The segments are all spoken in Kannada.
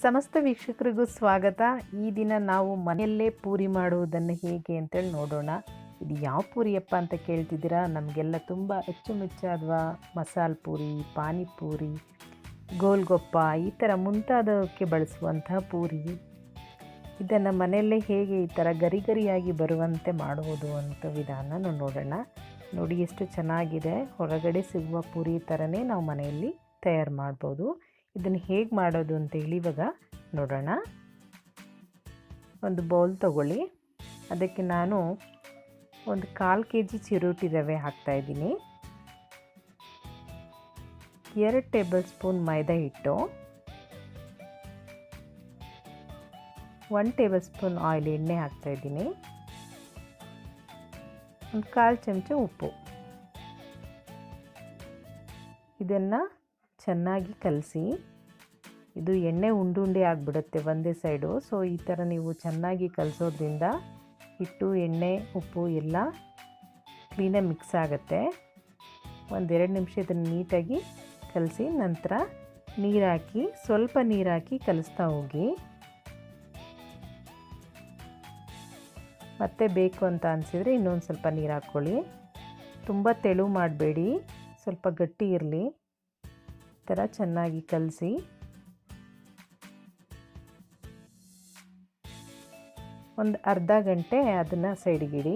ಸಮಸ್ತ ವೀಕ್ಷಕರಿಗೂ ಸ್ವಾಗತ. ಈ ದಿನ ನಾವು ಮನೆಯಲ್ಲೇ ಪೂರಿ ಮಾಡುವುದನ್ನು ಹೇಗೆ ಅಂತೇಳಿ ನೋಡೋಣ. ಇದು ಯಾವ ಪೂರಿಯಪ್ಪ ಅಂತ ಕೇಳ್ತಿದ್ದೀರಾ? ನಮಗೆಲ್ಲ ತುಂಬ ಅಚ್ಚುಮೆಚ್ಚಾದ ಮಸಾಲ ಪೂರಿ, ಪಾನಿಪೂರಿ, ಗೋಲ್ಗಪ್ಪ ಈ ಥರ ಮುಂತಾದಕ್ಕೆ ಬಳಸುವಂತಹ ಪೂರಿ. ಇದನ್ನು ಮನೆಯಲ್ಲೇ ಹೇಗೆ ಈ ಥರ ಗರಿ ಗರಿಯಾಗಿ ಬರುವಂತೆ ಮಾಡುವುದು ಅಂತ ವಿಧಾನ ನೋಡೋಣ. ನೋಡಿ ಎಷ್ಟು ಚೆನ್ನಾಗಿದೆ. ಹೊರಗಡೆ ಸಿಗುವ ಪೂರಿ ಥರನೇ ನಾವು ಮನೆಯಲ್ಲಿ ತಯಾರು ಮಾಡ್ಬೋದು. ಇದನ್ನು ಹೇಗೆ ಮಾಡೋದು ಅಂತೇಳಿ ಇವಾಗ ನೋಡೋಣ. ಒಂದು ಬೌಲ್ ತಗೊಳ್ಳಿ. ಅದಕ್ಕೆ ನಾನು ಒಂದು 1/4 kg ಚಿರೋಟಿ ರವೆ ಹಾಕ್ತಾಯಿದ್ದೀನಿ. 2 ಟೇಬಲ್ ಸ್ಪೂನ್ ಮೈದಾ ಹಿಟ್ಟು, 1 ಟೇಬಲ್ ಸ್ಪೂನ್ ಆಯಿಲ್ ಎಣ್ಣೆ ಹಾಕ್ತಾಯಿದ್ದೀನಿ, ಒಂದು 1/4 ಚಮಚ ಉಪ್ಪು. ಇದನ್ನು ಚೆನ್ನಾಗಿ ಕಲಸಿ. ಇದು ಎಣ್ಣೆ ಉಂಡೆ ಆಗಿಬಿಡುತ್ತೆ ಒಂದೇ ಸೈಡು. ಸೊ ಈ ಥರ ನೀವು ಚೆನ್ನಾಗಿ ಕಲಸೋದ್ರಿಂದ ಹಿಟ್ಟು, ಎಣ್ಣೆ, ಉಪ್ಪು ಎಲ್ಲ ಕ್ಲೀನಾಗಿ ಮಿಕ್ಸ್ ಆಗುತ್ತೆ. 1-2 ನಿಮಿಷ ಇದನ್ನು ನೀಟಾಗಿ ಕಲಸಿ ನಂತರ ನೀರು ಹಾಕಿ, ಸ್ವಲ್ಪ ನೀರು ಹಾಕಿ ಕಲಿಸ್ತಾ ಹೋಗಿ. ಮತ್ತೆ ಬೇಕು ಅಂತ ಅನಿಸಿದರೆ ಇನ್ನೊಂದು ಸ್ವಲ್ಪ ನೀರು ಹಾಕ್ಕೊಳ್ಳಿ. ತುಂಬ ತೆಳು ಮಾಡಬೇಡಿ, ಸ್ವಲ್ಪ ಗಟ್ಟಿ ಇರಲಿ. ಈ ಥರ ಚೆನ್ನಾಗಿ ಕಲಸಿ ಒಂದು ಅರ್ಧ ಗಂಟೆ ಅದನ್ನು ಸೈಡಿಗಿಡಿ.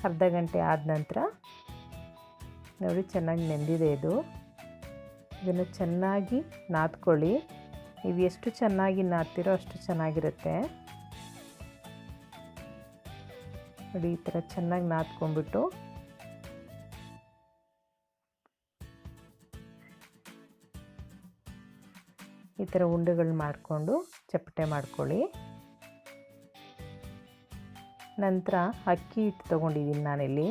ಅರ್ಧ ಗಂಟೆ ಆದ ನಂತರ ನೋಡಿ ಚೆನ್ನಾಗಿ ನೆಂದಿದೆ ಇದು. ಇದನ್ನು ಚೆನ್ನಾಗಿ ನಾದ್ಕೊಳ್ಳಿ. ನೀವು ಎಷ್ಟು ಚೆನ್ನಾಗಿ ನಾದ್ತೀರೋ ಅಷ್ಟು ಚೆನ್ನಾಗಿರುತ್ತೆ. ನೋಡಿ ಈ ಥರ ಚೆನ್ನಾಗಿ ನಾದ್ಕೊಂಡ್ಬಿಟ್ಟು ಈ ಥರ ಉಂಡೆಗಳು ಮಾಡಿಕೊಂಡು ಚಪ್ಪಟೆ ಮಾಡ್ಕೊಳ್ಳಿ. ನಂತರ ಅಕ್ಕಿ ಹಿಟ್ಟು ತೊಗೊಂಡಿದ್ದೀನಿ ನಾನಿಲ್ಲಿ,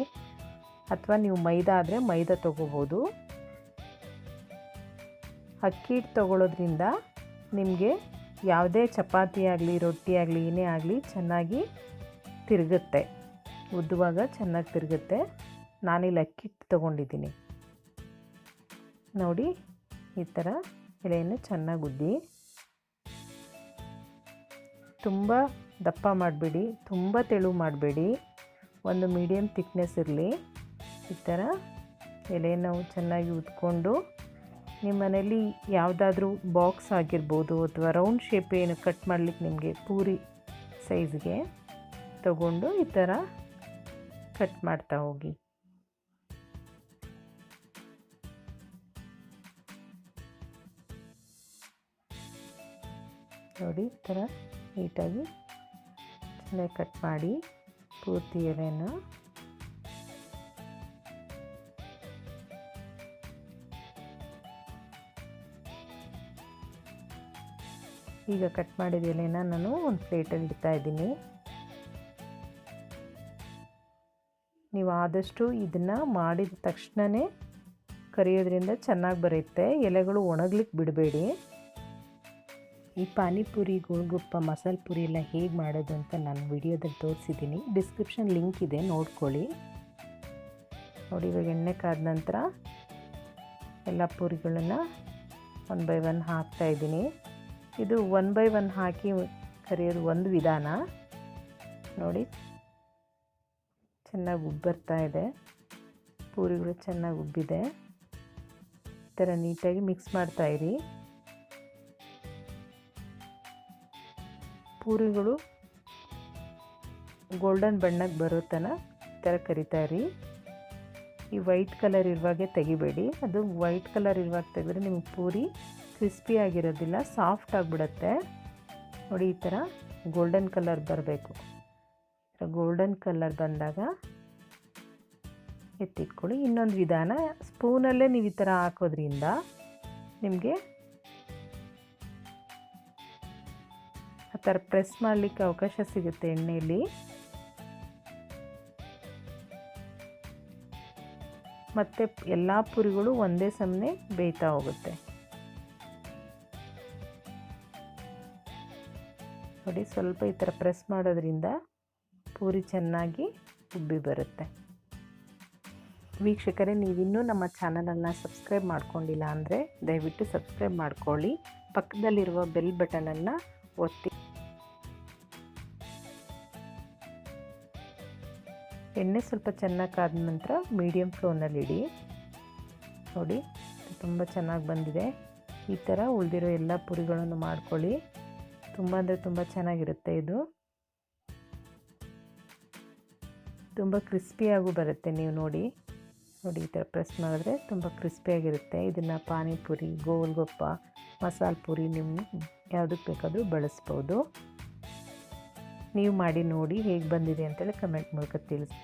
ಅಥವಾ ನೀವು ಮೈದಾ ಆದರೆ ಮೈದಾ ತೊಗೋಬೋದು. ಅಕ್ಕಿ ಹಿಟ್ಟು ತೊಗೊಳ್ಳೋದ್ರಿಂದ ನಿಮಗೆ ಯಾವುದೇ ಚಪಾತಿ ಆಗಲಿ, ರೊಟ್ಟಿ ಆಗಲಿ, ಏನೇ ಆಗಲಿ ಚೆನ್ನಾಗಿ ತಿರುಗುತ್ತೆ. ಉದ್ದುವಾಗ ಚೆನ್ನಾಗಿ ತಿರುಗುತ್ತೆ. ನಾನಿಲ್ಲಿ ಅಕ್ಕಿ ಹಿಟ್ಟು ತೊಗೊಂಡಿದ್ದೀನಿ. ನೋಡಿ ಈ ಥರ ಎಲೆಯನ್ನು ಚೆನ್ನಾಗಿ ಉದ್ದಿ. ತುಂಬ ದಪ್ಪ ಮಾಡಬೇಡಿ, ತುಂಬ ತೆಳು ಮಾಡಬೇಡಿ, ಒಂದು ಮೀಡಿಯಮ್ ಥಿಕ್ನೆಸ್ ಇರಲಿ. ಈ ಥರ ಎಲೆಯನ್ನು ಚೆನ್ನಾಗಿ ಉದ್ಕೊಂಡು ನಿಮ್ಮ ಮನೇಲಿ ಯಾವುದಾದ್ರೂ ಬಾಕ್ಸ್ ಆಗಿರ್ಬೋದು ಅಥವಾ ರೌಂಡ್ ಶೇಪ್ ಏನು ಕಟ್ ಮಾಡಲಿಕ್ಕೆ ನಿಮಗೆ ಪೂರಿ ಸೈಜ್ಗೆ ತಗೊಂಡು ಈ ಥರ ಕಟ್ ಮಾಡ್ತಾ ಹೋಗಿ. ನೋಡಿ ಈ ಥರ ನೀಟಾಗಿ ಚೆನ್ನಾಗಿ ಕಟ್ ಮಾಡಿ ಪೂರ್ತಿ ಎಲೆಯನ್ನು. ಈಗ ಕಟ್ ಮಾಡಿದ ಎಲೆನ ನಾನು ಒಂದು ಪ್ಲೇಟಲ್ಲಿ ಇಡ್ತಾ ಇದ್ದೀನಿ. ನೀವು ಆದಷ್ಟು ಇದನ್ನು ಮಾಡಿದ ತಕ್ಷಣವೇ ಕರಿಯೋದ್ರಿಂದ ಚೆನ್ನಾಗಿ ಬರುತ್ತೆ. ಎಲೆಗಳು ಒಣಗ್ಲಿಕ್ಕೆ ಬಿಡಬೇಡಿ. ಈ ಪಾನಿಪುರಿ, ಗೋಲ್ಗಪ್ಪ, ಮಸಾಲ ಪೂರಿ ಎಲ್ಲ ಹೇಗೆ ಮಾಡೋದು ಅಂತ ನಾನು ವಿಡಿಯೋದಲ್ಲಿ ತೋರಿಸಿದ್ದೀನಿ. ಡಿಸ್ಕ್ರಿಪ್ಷನ್ ಲಿಂಕ್ ಇದೆ, ನೋಡ್ಕೊಳ್ಳಿ. ನೋಡಿ ಇವಾಗ ಎಣ್ಣೆ ಕಾದ ನಂತರ ಎಲ್ಲ ಪೂರಿಗಳನ್ನು 1 by 1 ಹಾಕ್ತಾಯಿದ್ದೀನಿ. ಇದು 1 by 1 ಹಾಕಿ ಕರಿಯೋದು ಒಂದು ವಿಧಾನ. ನೋಡಿ ಚೆನ್ನಾಗಿ ಉಬ್ಬರ್ತಾ ಇದೆ, ಪೂರಿಗಳು ಚೆನ್ನಾಗಿ ಉಬ್ಬಿದೆ. ಈ ಥರ ನೀಟಾಗಿ ಮಿಕ್ಸ್ ಮಾಡ್ತಾಯಿರಿ. ಪೂರಿಗಳು ಗೋಲ್ಡನ್ ಬಣ್ಣಕ್ಕೆ ಬರೋ ತನಕ ಈ ಥರ ಕರಿತಾಯಿರಿ. ಈ ವೈಟ್ ಕಲರ್ ಇರುವಾಗೆ ತೆಗಿಬೇಡಿ. ಅದು ವೈಟ್ ಕಲರ್ ಇರುವಾಗ ತೆಗೆದ್ರೆ ನಿಮಗೆ ಪೂರಿ ಕ್ರಿಸ್ಪಿ ಆಗಿರೋದಿಲ್ಲ, ಸಾಫ್ಟ್ ಆಗಿಬಿಡುತ್ತೆ. ನೋಡಿ ಈ ಥರ ಗೋಲ್ಡನ್ ಕಲರ್ ಬರಬೇಕು. ಗೋಲ್ಡನ್ ಕಲರ್ ಬಂದಾಗ ಎತ್ತಿಟ್ಕೊಳ್ಳಿ. ಇನ್ನೊಂದು ವಿಧಾನ, ಸ್ಪೂನಲ್ಲೇ ನೀವು ಈ ಥರ ಹಾಕೋದ್ರಿಂದ ನಿಮಗೆ ಆ ಥರ ಪ್ರೆಸ್ ಮಾಡಲಿಕ್ಕೆ ಅವಕಾಶ ಸಿಗುತ್ತೆ ಎಣ್ಣೆಯಲ್ಲಿ. ಮತ್ತು ಎಲ್ಲ ಪೂರಿಗಳು ಒಂದೇ ಸಮನೆ ಬೇಯ್ತಾ ಹೋಗುತ್ತೆ. ನೋಡಿ ಸ್ವಲ್ಪ ಈ ಥರ ಪ್ರೆಸ್ ಮಾಡೋದ್ರಿಂದ ಪೂರಿ ಚೆನ್ನಾಗಿ ಉಬ್ಬಿ ಬರುತ್ತೆ. ವೀಕ್ಷಕರೇ, ನೀವಿನ್ನೂ ನಮ್ಮ ಚಾನಲನ್ನು ಸಬ್ಸ್ಕ್ರೈಬ್ ಮಾಡ್ಕೊಂಡಿಲ್ಲ ಅಂದರೆ ದಯವಿಟ್ಟು ಸಬ್ಸ್ಕ್ರೈಬ್ ಮಾಡ್ಕೊಳ್ಳಿ. ಪಕ್ಕದಲ್ಲಿರುವ ಬೆಲ್ ಬಟನನ್ನು ಒತ್ತಿ. ಎಣ್ಣೆ ಸ್ವಲ್ಪ ಚೆನ್ನಾಗಿ ಕಾದ ನಂತರ ಮೀಡಿಯಮ್ ಫ್ಲೇಮ್ನಲ್ಲಿಡಿ. ನೋಡಿ ತುಂಬ ಚೆನ್ನಾಗಿ ಬಂದಿದೆ. ಈ ಥರ ಉಳಿದಿರೋ ಎಲ್ಲ ಪುರಿಗಳನ್ನು ಮಾಡ್ಕೊಳ್ಳಿ. ತುಂಬ ಅಂದರೆ ತುಂಬ ಚೆನ್ನಾಗಿರುತ್ತೆ. ಇದು ತುಂಬ ಕ್ರಿಸ್ಪಿಯಾಗೂ ಬರುತ್ತೆ. ನೀವು ನೋಡಿ ಈ ಥರ ಪ್ರೆಸ್ ಮಾಡಿದ್ರೆ ತುಂಬ ಕ್ರಿಸ್ಪಿಯಾಗಿರುತ್ತೆ. ಇದನ್ನು ಪಾನಿಪುರಿ, ಗೋಲ್ಗಪ್ಪ, ಮಸಾಲ ಪೂರಿ ನಿಮ್ಮ ಯಾವುದಕ್ಕೆ ಬೇಕಾದರೂ ಬಳಸ್ಬೋದು. ನೀವು ಮಾಡಿ ನೋಡಿ ಹೇಗೆ ಬಂದಿದೆ ಅಂತೇಳಿ ಕಮೆಂಟ್ ಮೂಲಕ ತಿಳಿಸಿ.